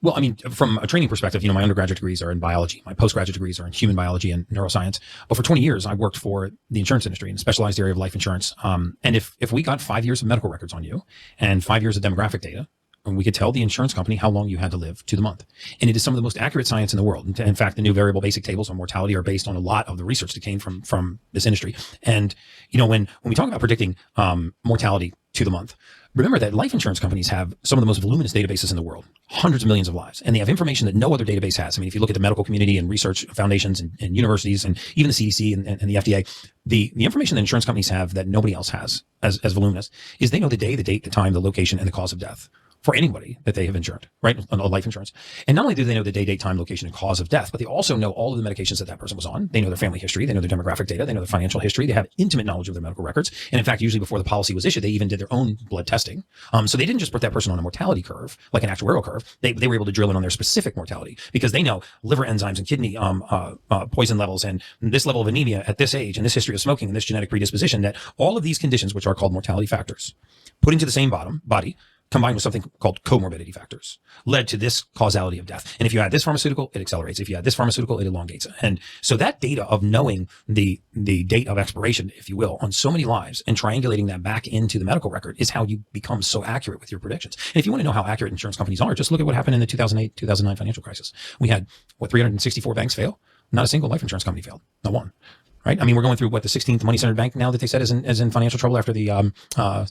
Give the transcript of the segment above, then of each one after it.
Well, I mean, from a training perspective, my undergraduate degrees are in biology. My postgraduate degrees are in human biology and neuroscience. But for 20 years, I worked for the insurance industry in a specialized area of life insurance. And if we got 5 years of medical records on you and 5 years of demographic data, and we could tell the insurance company how long you had to live to the month. And it is some of the most accurate science in the world. In fact, the new variable basic tables on mortality are based on a lot of the research that came from this industry. And, when we talk about predicting mortality to the month, remember that life insurance companies have some of the most voluminous databases in the world, hundreds of millions of lives, and they have information that no other database has. I mean, if you look at the medical community and research foundations and universities and even the CDC and the FDA, the information that insurance companies have that nobody else has as voluminous is they know the day, the date, the time, the location, and the cause of death for anybody that they have insured, right? On life insurance. And not only do they know the day, date, time, location, and cause of death, but they also know all of the medications that person was on. They know their family history. They know their demographic data. They know their financial history. They have intimate knowledge of their medical records. And in fact, usually before the policy was issued, they even did their own blood testing. So they didn't just put that person on a mortality curve, like an actuarial curve. They were able to drill in on their specific mortality because they know liver enzymes and kidney poison levels and this level of anemia at this age and this history of smoking and this genetic predisposition, that all of these conditions, which are called mortality factors, put into the same body, combined with something called comorbidity factors, led to this causality of death. And if you add this pharmaceutical, it accelerates. If you add this pharmaceutical, it elongates. And so that data of knowing the date of expiration, if you will, on so many lives and triangulating that back into the medical record is how you become so accurate with your predictions. And if you want to know how accurate insurance companies are, just look at what happened in the 2008, 2009 financial crisis. We had, 364 banks fail? Not a single life insurance company failed. Not one. Right? I mean, we're going through the 16th money-centered bank now that they said is in financial trouble after the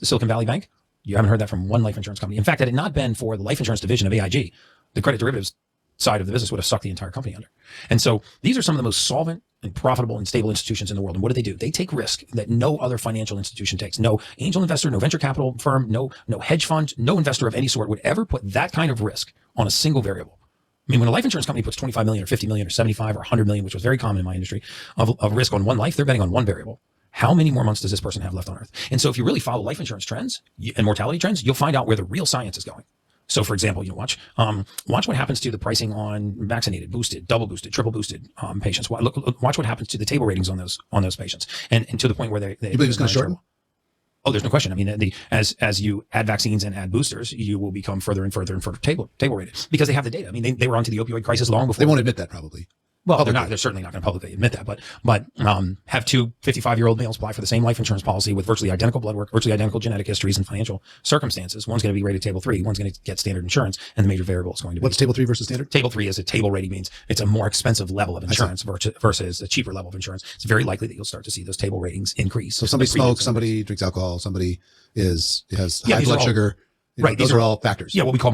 Silicon Valley Bank. You haven't heard that from one life insurance company. In fact, had it not been for the life insurance division of AIG, the credit derivatives side of the business would have sucked the entire company under. And so these are some of the most solvent and profitable and stable institutions in the world. And what do? They take risk that no other financial institution takes. No angel investor, no venture capital firm, no hedge fund, no investor of any sort would ever put that kind of risk on a single variable. I mean, when a life insurance company puts 25 million or 50 million or 75 or 100 million, which was very common in my industry, of risk on one life, they're betting on one variable. How many more months does this person have left on earth? And so if you really follow life insurance trends and mortality trends, you'll find out where the real science is going. So for example, watch what happens to the pricing on vaccinated, boosted, double boosted, triple boosted patients. Watch what happens to the table ratings on those patients, and to the point where they you believe it's going to shorten? Oh, there's no question. I mean, as you add vaccines and add boosters, you will become further and further and further table rated because they have the data. I mean, they were onto the opioid crisis long before. They won't admit that probably. Well, they're certainly not going to publicly admit that, but have two 55-year-old males apply for the same life insurance policy with virtually identical blood work, virtually identical genetic histories and financial circumstances. One's going to be rated table 3, one's going to get standard insurance, and the major variable is going to be. What's table 3 versus standard? Table 3 is a table rating, means it's a more expensive level of insurance versus a cheaper level of insurance. It's very likely that you'll start to see those table ratings increase. So somebody smokes, somebody drinks alcohol, somebody has high blood sugar. Right. Those are all factors. Yeah, what we call